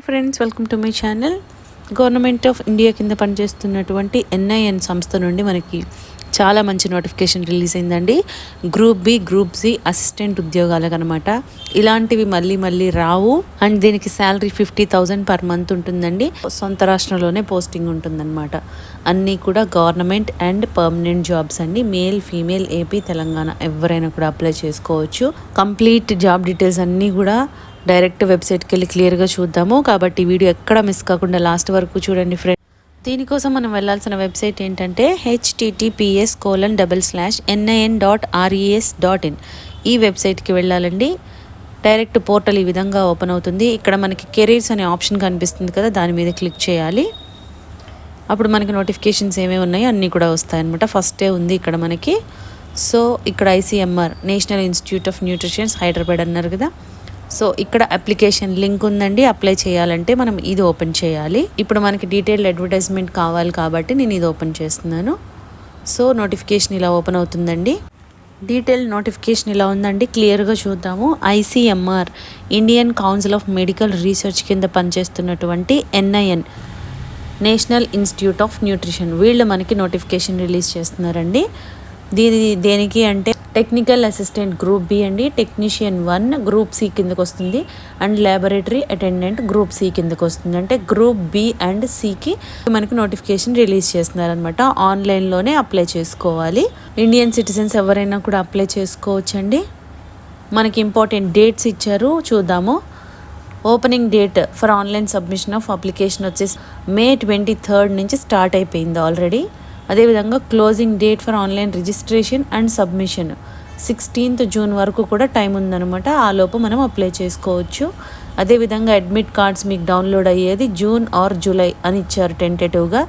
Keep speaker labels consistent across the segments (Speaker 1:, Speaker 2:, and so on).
Speaker 1: Friends, welcome to my channel. Government of India కింద పనిచేస్తున్నటువంటి NIN సంస్థ నుండి మనకి చాలా మంచి నోటిఫికేషన్ రిలీజ్ అయిందండి. Group B, group C assistant ఉద్యోగాలకు అనమాట. ఇలాంటివి మళ్ళీ రావు. అండ్ దీనికి శాలరీ 50,000 పర్ మంత్ ఉంటుందండి. సొంత రాష్ట్రంలోనే పోస్టింగ్ ఉంటుందన్నమాట. అన్నీ కూడా గవర్నమెంట్ అండ్ పర్మనెంట్ జాబ్స్ అండి. మేల్, ఫీమేల్, ఏపీ, తెలంగాణ ఎవరైనా కూడా అప్లై చేసుకోవచ్చు. కంప్లీట్ జాబ్ డీటెయిల్స్ అన్నీ కూడా డైరెక్ట్ వెబ్సైట్కి వెళ్ళి క్లియర్గా చూద్దాము. కాబట్టి వీడియో ఎక్కడ మిస్ కాకుండా లాస్ట్ వరకు చూడండి ఫ్రెండ్స్. దీనికోసం మనం వెళ్ళాల్సిన వెబ్సైట్ ఏంటంటే https://nin.res.in. ఈ వెబ్సైట్కి వెళ్ళాలండి. డైరెక్ట్ పోర్టల్ ఈ విధంగా ఓపెన్ అవుతుంది. ఇక్కడ మనకి కెరీర్స్ అనే ఆప్షన్ కనిపిస్తుంది కదా, దాని మీద క్లిక్ చేయాలి. అప్పుడు మనకి నోటిఫికేషన్స్ ఏమేమి ఉన్నాయో అన్నీ కూడా వస్తాయన్నమాట. ఫస్టే ఉంది ఇక్కడ మనకి. సో ఇక్కడ ICMR, national institute of nutritions, Hyderabad అన్నారు కదా. సో ఇక్కడ అప్లికేషన్ లింక్ ఉందండి. అప్లై చేయాలంటే మనం ఇది ఓపెన్ చేయాలి. ఇప్పుడు మనకి డీటెయిల్డ్ అడ్వర్టైజ్మెంట్ కావాలి కాబట్టి నేను ఇది ఓపెన్ చేస్తున్నాను. సో నోటిఫికేషన్ ఇలా ఓపెన్ అవుతుందండి. డీటెయిల్డ్ నోటిఫికేషన్ ఇలా ఉందండి. క్లియర్గా చూద్దాము. ICMR, Indian council of medical research కింద పనిచేస్తున్నటువంటి NIN, national institute of nutrition, వీళ్ళు మనకి నోటిఫికేషన్ రిలీజ్ చేస్తున్నారండి. దేనికి అంటే టెక్నికల్ అసిస్టెంట్ గ్రూప్ బి అండి, టెక్నీషియన్ 1 గ్రూప్ సి కిందకు వస్తుంది, and laboratory attendant group C కిందకు వస్తుంది. అంటే గ్రూప్ బి అండ్ సికి మనకి నోటిఫికేషన్ రిలీజ్ చేస్తున్నారనమాట. ఆన్లైన్లోనే అప్లై చేసుకోవాలి. ఇండియన్ సిటిజన్స్ ఎవరైనా కూడా అప్లై చేసుకోవచ్చండి. మనకి ఇంపార్టెంట్ డేట్స్ ఇచ్చారు, చూద్దాము. Opening date for online submission of application వచ్చేసి May 23 నుంచి స్టార్ట్ అయిపోయింది ఆల్రెడీ. అదేవిధంగా closing date for online registration and submission 16th June వరకు కూడా టైం ఉందన్నమాట. ఆ లోపు మనం అప్లై చేసుకోవచ్చు. అదేవిధంగా అడ్మిట్ కార్డ్స్ మీకు డౌన్లోడ్ అయ్యేది June or July అని ఇచ్చారు టెంటేటివ్గా.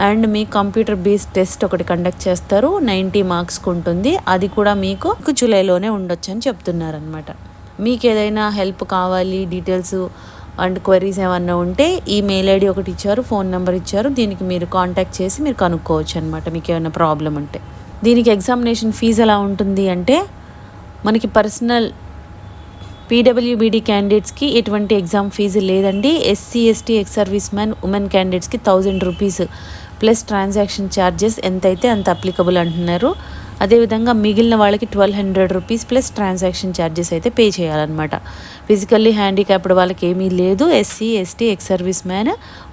Speaker 1: అండ్ మీ కంప్యూటర్ బేస్డ్ టెస్ట్ ఒకటి కండక్ట్ చేస్తారు, 90 మార్క్స్కి ఉంటుంది. అది కూడా మీకు జూలైలోనే ఉండొచ్చు అని చెప్తున్నారనమాట. మీకు ఏదైనా హెల్ప్ కావాలి, డీటెయిల్స్ అండ్ క్వరీస్ ఏమన్నా ఉంటే ఈ మెయిల్ ID ఒకటి ఇచ్చారు, ఫోన్ నెంబర్ ఇచ్చారు. దీనికి మీరు కాంటాక్ట్ చేసి మీరు కనుక్కోవచ్చు అనమాట, మీకు ఏమైనా ప్రాబ్లం ఉంటే. దీనికి ఎగ్జామినేషన్ ఫీజు ఎలా ఉంటుంది అంటే, మనకి పర్సనల్ PWBD క్యాండిడేట్స్కి ఎటువంటి ఎగ్జామ్ ఫీజు లేదండి. SC, ST, ex service man, women క్యాండిడేట్స్కి 1000 రూపీస్ ప్లస్ ట్రాన్సాక్షన్ ఛార్జెస్ ఎంతైతే అంత అప్లికబుల్ అంటున్నారు. అదేవిధంగా మిగిలిన వాళ్ళకి 1200 రూపీస్ ప్లస్ ట్రాన్సాక్షన్ ఛార్జెస్ అయితే పే చేయాలన్నమాట. ఫిజికల్లీ హ్యాండిక్యాప్డ్ వాళ్ళకి ఏమీ లేదు. SC, ST, ex service man,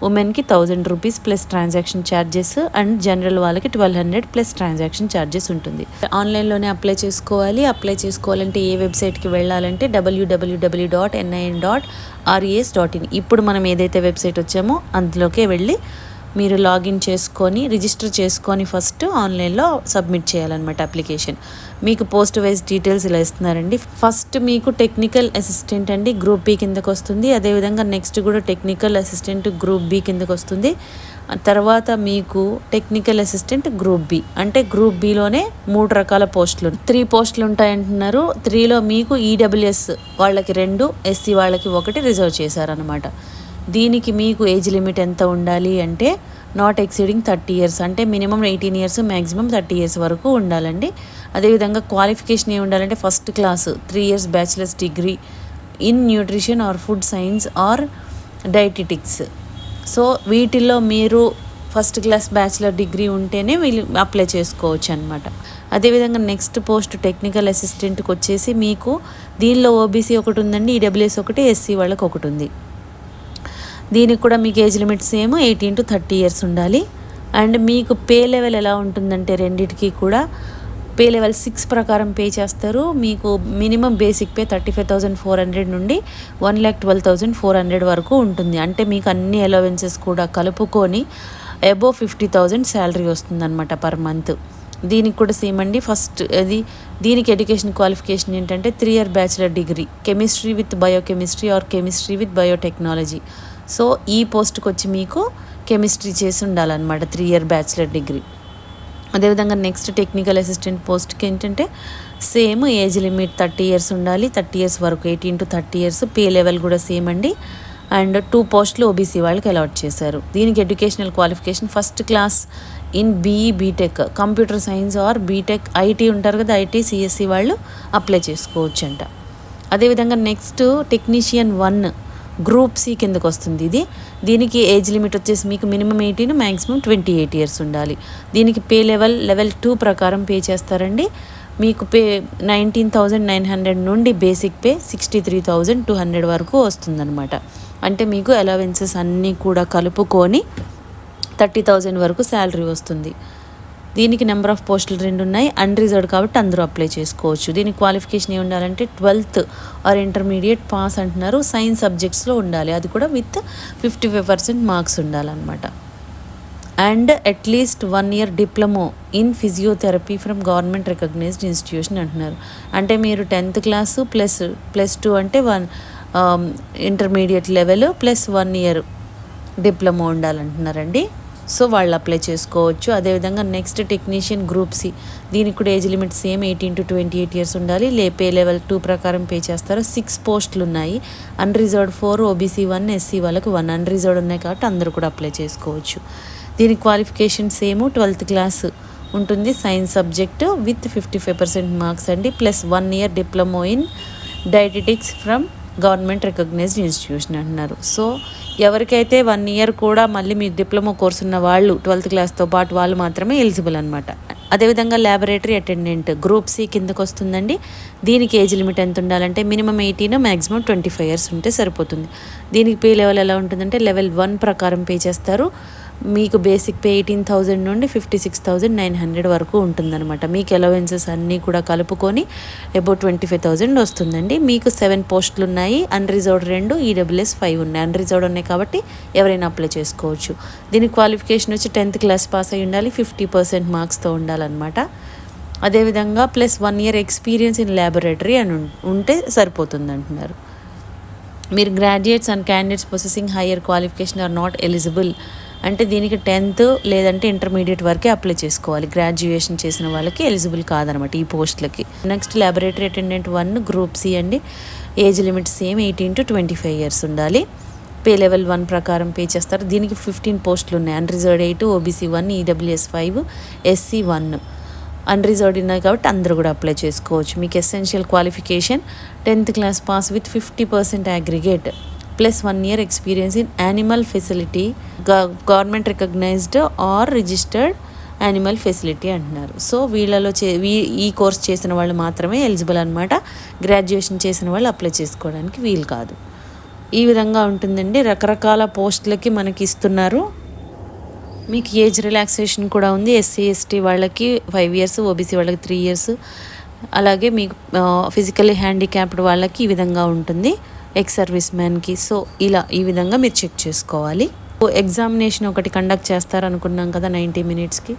Speaker 1: ఉమెన్కి 1000 rupees plus transaction charges, and general వాళ్ళకి 1200 ప్లస్ ట్రాన్సాక్షన్ ఛార్జెస్ ఉంటుంది. ఆన్లైన్లోనే అప్లై చేసుకోవాలి. అప్లై చేసుకోవాలంటే ఏ వెబ్సైట్కి వెళ్ళాలంటే www.nin.res.in. ఇప్పుడు మనం ఏదైతే వెబ్సైట్ వచ్చామో అందులోకే వెళ్ళి మీరు లాగిన్ చేసుకొని రిజిస్టర్ చేసుకొని ఫస్ట్ ఆన్లైన్లో సబ్మిట్ చేయాలన్నమాట అప్లికేషన్. మీకు పోస్ట్ వైజ్ డీటెయిల్స్ ఇలా ఇస్తున్నారండి. ఫస్ట్ మీకు టెక్నికల్ అసిస్టెంట్ అండి, గ్రూప్ బి కిందకు వస్తుంది. అదేవిధంగా నెక్స్ట్ కూడా టెక్నికల్ అసిస్టెంట్ గ్రూప్ బి కిందకు వస్తుంది. తర్వాత మీకు టెక్నికల్ అసిస్టెంట్ గ్రూప్ బి, అంటే గ్రూప్ బిలోనే 3 రకాల పోస్టులు, 3 పోస్టులు ఉంటాయంటున్నారు. 3లో మీకు EWS వాళ్ళకి 2, SC వాళ్ళకి 1 రిజర్వ్ చేశారనమాట. దీనికి మీకు ఏజ్ లిమిట్ ఎంత ఉండాలి అంటే నాట్ ఎక్సీడింగ్ 30 years, అంటే మినిమం 18 years, మ్యాక్సిమం 30 years వరకు ఉండాలండి. అదేవిధంగా క్వాలిఫికేషన్ ఏమి ఉండాలంటే first class 3 years bachelors degree in nutrition or food science or dietetics. So వీటిల్లో మీరు ఫస్ట్ క్లాస్ బ్యాచిలర్ డిగ్రీ ఉంటేనే వీళ్ళు అప్లై చేసుకోవచ్చు అనమాట. అదేవిధంగా నెక్స్ట్ పోస్ట్ టెక్నికల్ అసిస్టెంట్కి వచ్చేసి మీకు దీనిలో OBC ఒకటి ఉందండి, EWS ఒకటి, SC వాళ్ళకి ఒకటి ఉంది. దీనికి కూడా మీకు age limit same 18 to 30 years ఉండాలి. అండ్ మీకు పే లెవెల్ ఎలా ఉంటుందంటే రెండిటికి కూడా పే లెవెల్ 6 ప్రకారం పే చేస్తారు. మీకు మినిమం బేసిక్ పే 35,400 నుండి 1,12,400 వరకు ఉంటుంది. అంటే మీకు అన్ని అలవెన్సెస్ కూడా కలుపుకొని అబోవ్ 50,000 శాలరీ వస్తుందన్నమాట పర్ మంత్. దీనికి కూడా సేమ్ అండి. ఫస్ట్ దీనికి ఎడ్యుకేషన్ క్వాలిఫికేషన్ ఏంటంటే 3 year bachelor degree, chemistry with biochemistry or chemistry with biotechnology. So ఈ పోస్ట్కి వచ్చి మీకు కెమిస్ట్రీ చేసి ఉండాలన్నమాట, 3 year బ్యాచిలర్ డిగ్రీ. అదేవిధంగా నెక్స్ట్ టెక్నికల్ అసిస్టెంట్ పోస్ట్కి ఏంటంటే సేమ్ ఏజ్ లిమిట్ 30 years ఉండాలి, 30 years వరకు, 18 to 30 years. పే లెవెల్ కూడా సేమ్ అండి. అండ్ 2 పోస్టులు OBC వాళ్ళకి అలాట్ చేశారు. దీనికి educational qualification first class in BE BTech, computer science or BTech, IT ఉంటారు కదా, IT, CSE వాళ్ళు అప్లై చేసుకోవచ్చు అంట. అదేవిధంగా నెక్స్ట్ టెక్నీషియన్ 1 గ్రూప్ సి కిందకు వస్తుంది ఇది. దీనికి ఏజ్ లిమిట్ వచ్చేసి మీకు మినిమం 18 మ్యాక్సిమం 28 ఇయర్స్ ఉండాలి. దీనికి పే లెవెల్ 2 ప్రకారం పే చేస్తారండి. మీకు పే 19,900 నుండి బేసిక్ పే 63,200 వరకు వస్తుందన్నమాట. అంటే మీకు అలవెన్సెస్ అన్నీ కూడా కలుపుకొని 30,000 వరకు శాలరీ వస్తుంది. దీనికి నెంబర్ ఆఫ్ పోస్టులు 2 ఉన్నాయి. అన్రిజర్వ్డ్ కాబట్టి అందరూ అప్లై చేసుకోవచ్చు. దీనికి క్వాలిఫికేషన్ ఏమి ఉండాలంటే 12th ఆర్ ఇంటర్మీడియట్ పాస్ అంటున్నారు. సైన్స్ సబ్జెక్ట్స్లో ఉండాలి, అది కూడా విత్ 55% మార్క్స్ ఉండాలన్నమాట. And at least 1 year diploma in physiotherapy from government recognised institution అంటున్నారు. అంటే మీరు 10th క్లాసు +2 అంటే 1 intermediate level plus 1 year diploma ఉండాలంటున్నారండి. సో వాళ్ళు అప్లై చేసుకోవచ్చు. అదేవిధంగా నెక్స్ట్ టెక్నీషియన్ గ్రూప్ సి, దీనికి కూడా age limit same 18 to 28 years ఉండాలి. పే లెవెల్ 2 ప్రకారం పే చేస్తారు. 6 పోస్టులు ఉన్నాయి. అన్రిజర్వ్డ్ 4, ఓబీసీ 1, ఎస్సీ వాళ్ళకి 1. అన్రిజర్వ్డ్ ఉన్నాయి కాబట్టి అందరూ కూడా అప్లై చేసుకోవచ్చు. దీనికి క్వాలిఫికేషన్ సేమ్ 12th క్లాస్ ఉంటుంది, సైన్స్ సబ్జెక్ట్ విత్ 55% మార్క్స్ అండి, plus 1 year diploma in dietetics from government recognised institution అంటున్నారు. సో ఎవరికైతే 1 year కూడా మళ్ళీ మీకు డిప్లొమా కోర్స్ ఉన్న వాళ్ళు 12th క్లాస్తో పాటు వాళ్ళు మాత్రమే ఎలిజిబుల్ అనమాట. అదేవిధంగా ల్యాబొరేటరీ అటెండెంట్ గ్రూప్ సి కిందకు వస్తుందండి. దీనికి ఏజ్ లిమిట్ ఎంత ఉండాలంటే మినిమం 18 మ్యాక్సిమం 25 years ఉంటే సరిపోతుంది. దీనికి పే లెవెల్ ఎలా ఉంటుందంటే లెవెల్ 1 ప్రకారం పే చేస్తారు. మీకు బేసిక్ పే 18,000 నుండి 56,900 వరకు ఉంటుందన్నమాట. మీకు అలవెన్సెస్ అన్నీ కూడా కలుపుకొని అబౌట్ 25,000 వస్తుందండి. మీకు 7 పోస్టులు ఉన్నాయి. అన్రిజర్వ్డ్ 2, ఈడబ్ల్యూఎస్ 5 ఉన్నాయి. అన్రిజర్వ్డ్ ఉన్నాయి కాబట్టి ఎవరైనా అప్లై చేసుకోవచ్చు. దీనికి క్వాలిఫికేషన్ వచ్చి 10th క్లాస్ పాస్ అయి ఉండాలి, 50% మార్క్స్తో ఉండాలన్నమాట. అదేవిధంగా plus 1 year experience in laboratory అని ఉంటే సరిపోతుంది అంటున్నారు. మీరు graduates and candidates possessing higher qualification are not eligible అంటే దీనికి 10th లేదంటే ఇంటర్మీడియట్ వరకే అప్లై చేసుకోవాలి. గ్రాడ్యుయేషన్ చేసిన వాళ్ళకి ఎలిజిబుల్ కాదనమాట ఈ పోస్టులకి. Next laboratory attendant 1 group C అండి. Age limit same 18 to 25 years ఉండాలి. పే లెవెల్ 1 ప్రకారం పే చేస్తారు. దీనికి 15 పోస్టులు ఉన్నాయి. Unreserved 8, OBC 1, EWS 5, SC 1. Unreserved ఉన్నాయి కాబట్టి అందరూ కూడా అప్లై చేసుకోవచ్చు. మీకు essential qualification 10th class pass with 50% aggregate plus 1 year experience in animal facility government recognised or registered animal facility అంటున్నారు. సో వీళ్ళలో ఈ కోర్స్ చేసిన వాళ్ళు మాత్రమే ఎలిజిబుల్ అనమాట. గ్రాడ్యుయేషన్ చేసిన వాళ్ళు అప్లై చేసుకోవడానికి వీలు కాదు. ఈ విధంగా ఉంటుందండి. రకరకాల పోస్టులకి మనకి ఇస్తున్నారు. మీకు ఏజ్ రిలాక్సేషన్ కూడా ఉంది. ఎస్సీ ఎస్టీ వాళ్ళకి 5 years, ఓబీసీ వాళ్ళకి 3 years, అలాగే మీకు ఫిజికల్లీ హ్యాండిక్యాప్డ్ వాళ్ళకి ఈ విధంగా ఉంటుంది, ఎక్స్ సర్వీస్ మ్యాన్కి. సో ఈ విధంగా మీరు చెక్ చేసుకోవాలి. ఎగ్జామినేషన్ ఒకటి కండక్ట్ చేస్తారనుకున్నాం కదా 90 minutesకి.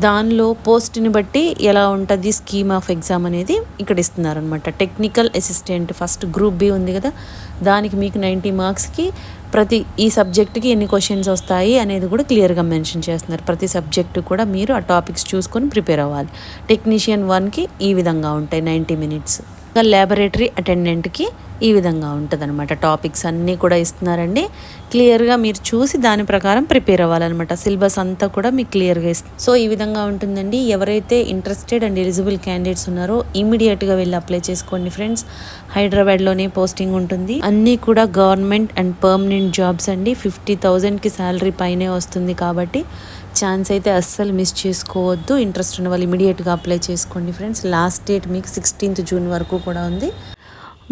Speaker 1: దానిలో పోస్ట్ని బట్టి ఎలా ఉంటుంది స్కీమ్ ఆఫ్ ఎగ్జామ్ అనేది ఇక్కడ ఇస్తున్నారనమాట. Technical assistant first group B ఉంది కదా, దానికి మీకు 90 marksకి ఈ సబ్జెక్ట్కి ఎన్ని క్వశ్చన్స్ వస్తాయి అనేది కూడా క్లియర్గా మెన్షన్ చేస్తున్నారు. ప్రతి సబ్జెక్టు కూడా మీరు ఆ టాపిక్స్ చూసుకొని ప్రిపేర్ అవ్వాలి. టెక్నీషియన్ 1కి ఈ విధంగా ఉంటాయి 90 minutes. ల్యాబొరేటరీ అటెండెంట్కి ఈ విధంగా ఉంటుంది అనమాట. టాపిక్స్ అన్నీ కూడా ఇస్తున్నారండి. క్లియర్గా మీరు చూసి దాని ప్రకారం ప్రిపేర్ అవ్వాలన్నమాట. సిలబస్ అంతా కూడా మీకు క్లియర్గా ఇస్తుంది. సో ఈ విధంగా ఉంటుందండి. ఎవరైతే ఇంట్రెస్టెడ్ అండ్ ఎలిజిబుల్ క్యాండిడేట్స్ ఉన్నారో ఇమీడియట్గా వెళ్ళి అప్లై చేసుకోండి ఫ్రెండ్స్. హైదరాబాద్లోనే పోస్టింగ్ ఉంటుంది. అన్నీ కూడా గవర్నమెంట్ అండ్ పర్మనెంట్ జాబ్స్ అండి. 50,000కి శాలరీ పైనే వస్తుంది కాబట్టి ఛాన్స్ అయితే అస్సలు మిస్ చేసుకోవద్దు. ఇంట్రెస్ట్ ఉన్న వాళ్ళు ఇమీడియట్గా అప్లై చేసుకోండి ఫ్రెండ్స్. లాస్ట్ డేట్ మీకు 16th June వరకు కూడా ఉంది.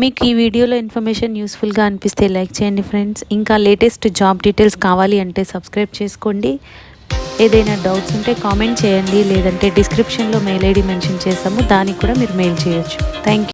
Speaker 1: మీకు ఈ వీడియోలో ఇన్ఫర్మేషన్ యూస్ఫుల్గా అనిపిస్తే లైక్ చేయండి ఫ్రెండ్స్. ఇంకా లేటెస్ట్ జాబ్ డీటెయిల్స్ కావాలి అంటే సబ్స్క్రైబ్ చేసుకోండి. ఏదైనా డౌట్స్ ఉంటే కామెంట్ చేయండి, లేదంటే డిస్క్రిప్షన్లో మెయిల్ ఐడి మెన్షన్ చేసాము, దానికి కూడా మీరు మెయిల్ చేయొచ్చు. Thank you.